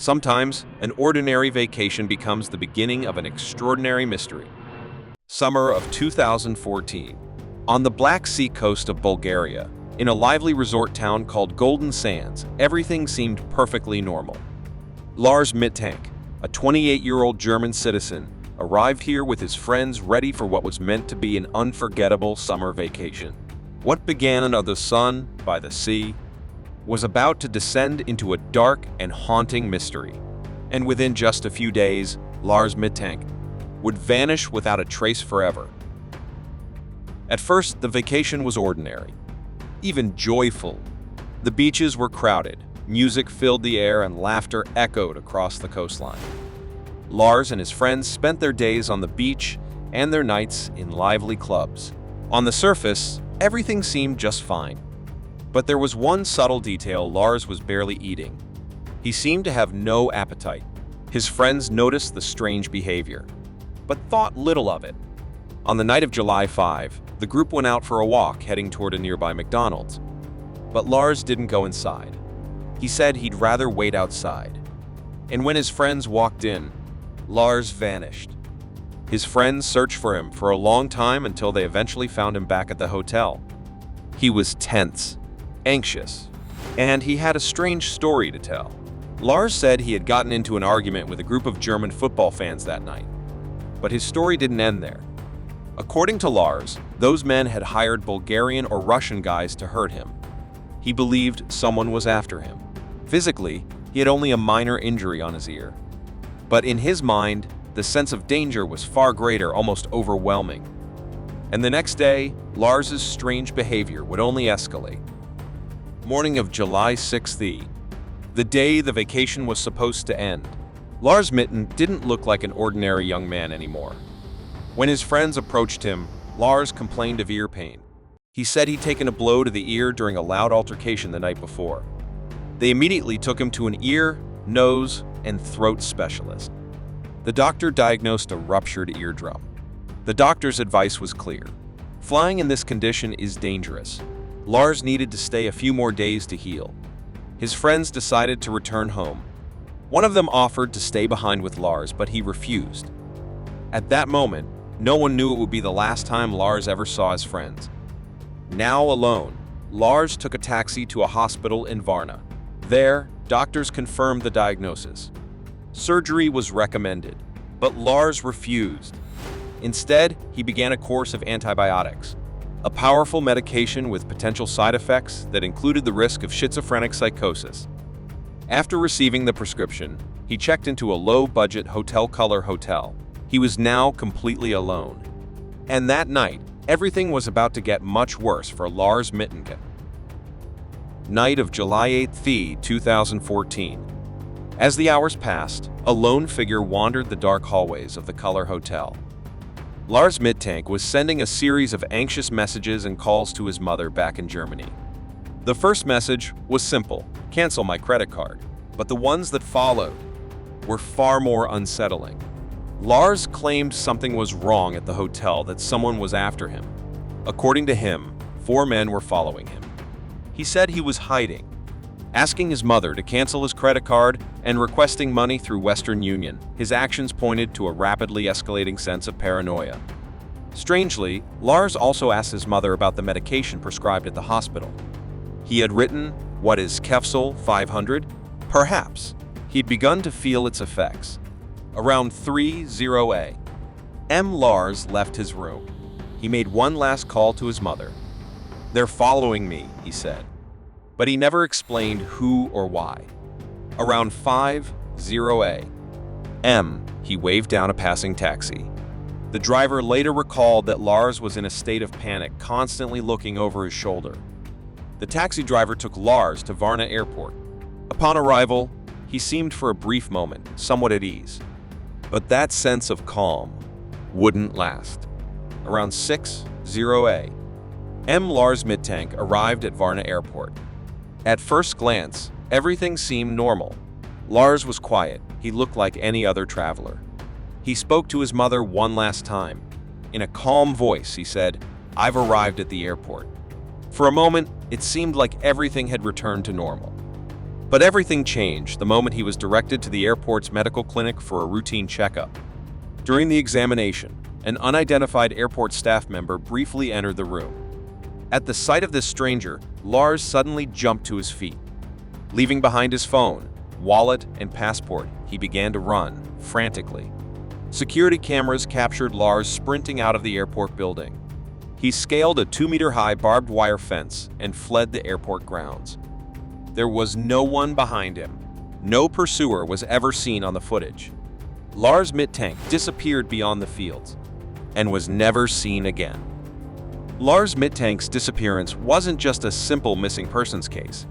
Sometimes, an ordinary vacation becomes the beginning of an extraordinary mystery. Summer of 2014. On the Black Sea coast of Bulgaria, in a lively resort town called Golden Sands, everything seemed perfectly normal. Lars Mittank, a 28-year-old German citizen, arrived here with his friends ready for what was meant to be an unforgettable summer vacation. What began under the sun, by the sea, was about to descend into a dark and haunting mystery. And within just a few days, Lars Mittank would vanish without a trace forever. At first, the vacation was ordinary, even joyful. The beaches were crowded, music filled the air, and laughter echoed across the coastline. Lars and his friends spent their days on the beach and their nights in lively clubs. On the surface, everything seemed just fine. But there was one subtle detail: Lars was barely eating. He seemed to have no appetite. His friends noticed the strange behavior, but thought little of it. On the night of July 5, the group went out for a walk heading toward a nearby McDonald's. But Lars didn't go inside. He said he'd rather wait outside. And when his friends walked in, Lars vanished. His friends searched for him for a long time until they eventually found him back at the hotel. He was tense, anxious, and he had a strange story to tell. Lars said he had gotten into an argument with a group of German football fans that night. But his story didn't end there. According to Lars, those men had hired Bulgarian or Russian guys to hurt him. He believed someone was after him. Physically, he had only a minor injury on his ear. But in his mind, the sense of danger was far greater, almost overwhelming. And the next day, Lars's strange behavior would only escalate. Morning of July 6th, the day the vacation was supposed to end. Lars Mittank didn't look like an ordinary young man anymore. When his friends approached him, Lars complained of ear pain. He said he'd taken a blow to the ear during a loud altercation the night before. They immediately took him to an ear, nose, and throat specialist. The doctor diagnosed a ruptured eardrum. The doctor's advice was clear: flying in this condition is dangerous. Lars needed to stay a few more days to heal. His friends decided to return home. One of them offered to stay behind with Lars, but he refused. At that moment, no one knew it would be the last time Lars ever saw his friends. Now alone, Lars took a taxi to a hospital in Varna. There, doctors confirmed the diagnosis. Surgery was recommended, but Lars refused. Instead, he began a course of antibiotics, a powerful medication with potential side effects that included the risk of schizophrenic psychosis. After receiving the prescription, he checked into a low-budget hotel-color hotel. He was now completely alone. And that night, everything was about to get much worse for Lars Mittank. Night of July 8th, 2014. As the hours passed, a lone figure wandered the dark hallways of the Color Hotel. Lars Mittank was sending a series of anxious messages and calls to his mother back in Germany. The first message was simple: cancel my credit card. But the ones that followed were far more unsettling. Lars claimed something was wrong at the hotel, that someone was after him. According to him, 4 men were following him. He said he was hiding, asking his mother to cancel his credit card and requesting money through Western Union. His actions pointed to a rapidly escalating sense of paranoia. Strangely, Lars also asked his mother about the medication prescribed at the hospital. He had written, "What is Kefsol 500? Perhaps." He'd begun to feel its effects. Around 3:00 a.m., Lars left his room. He made one last call to his mother. "They're following me," he said. But he never explained who or why. Around 5:00 a.m., he waved down a passing taxi. The driver later recalled that Lars was in a state of panic, constantly looking over his shoulder. The taxi driver took Lars to Varna Airport. Upon arrival, he seemed for a brief moment somewhat at ease. But that sense of calm wouldn't last. Around 6:00 a.m., Lars Mittank arrived at Varna Airport. At first glance, everything seemed normal. Lars was quiet. He looked like any other traveler. He spoke to his mother one last time. In a calm voice, he said, "I've arrived at the airport." For a moment, it seemed like everything had returned to normal. But everything changed the moment he was directed to the airport's medical clinic for a routine checkup. During the examination, an unidentified airport staff member briefly entered the room. At the sight of this stranger, Lars suddenly jumped to his feet. Leaving behind his phone, wallet, and passport, he began to run, frantically. Security cameras captured Lars sprinting out of the airport building. He scaled a 2-meter-high barbed wire fence and fled the airport grounds. There was no one behind him. No pursuer was ever seen on the footage. Lars Mittank disappeared beyond the fields and was never seen again. Lars Mittank's disappearance wasn't just a simple missing persons case.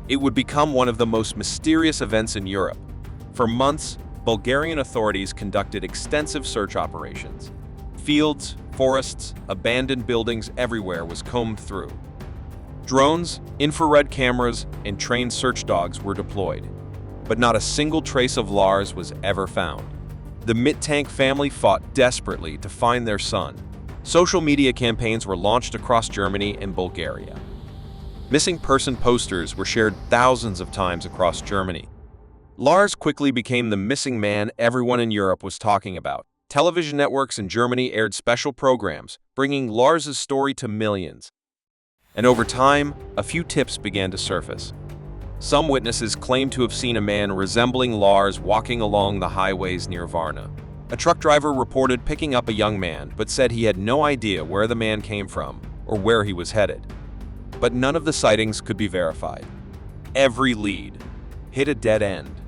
It would become one of the most mysterious events in Europe. For months, Bulgarian authorities conducted extensive search operations. Fields, forests, abandoned buildings everywhere was combed through. Drones, infrared cameras, and trained search dogs were deployed, but not a single trace of Lars was ever found. The Mittank family fought desperately to find their son. Social media campaigns were launched across Germany and Bulgaria. Missing person posters were shared thousands of times across Germany. Lars quickly became the missing man everyone in Europe was talking about. Television networks in Germany aired special programs, bringing Lars's story to millions. And over time, a few tips began to surface. Some witnesses claimed to have seen a man resembling Lars walking along the highways near Varna. A truck driver reported picking up a young man, but said he had no idea where the man came from or where he was headed. But none of the sightings could be verified. Every lead hit a dead end.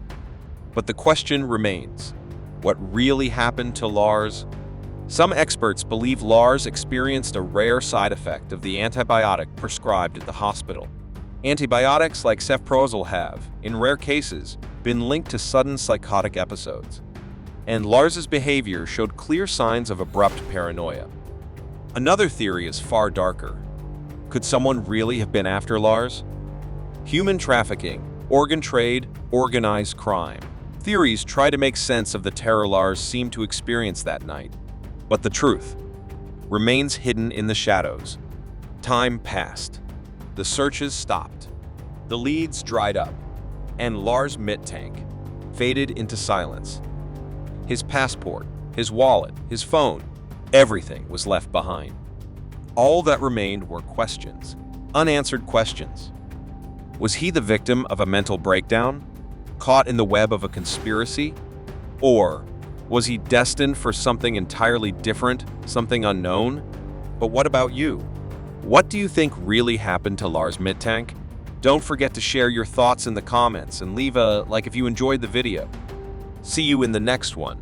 But the question remains, what really happened to Lars? Some experts believe Lars experienced a rare side effect of the antibiotic prescribed at the hospital. Antibiotics like cefprozil have, in rare cases, been linked to sudden psychotic episodes. And Lars's behavior showed clear signs of abrupt paranoia. Another theory is far darker. Could someone really have been after Lars? Human trafficking, organ trade, organized crime. Theories try to make sense of the terror Lars seemed to experience that night. But the truth remains hidden in the shadows. Time passed. The searches stopped. The leads dried up. And Lars Mittank faded into silence. His passport, his wallet, his phone, everything was left behind. All that remained were questions, unanswered questions. Was he the victim of a mental breakdown, caught in the web of a conspiracy? Or was he destined for something entirely different, something unknown? But what about you? What do you think really happened to Lars Mittank? Don't forget to share your thoughts in the comments and leave a like if you enjoyed the video. See you in the next one.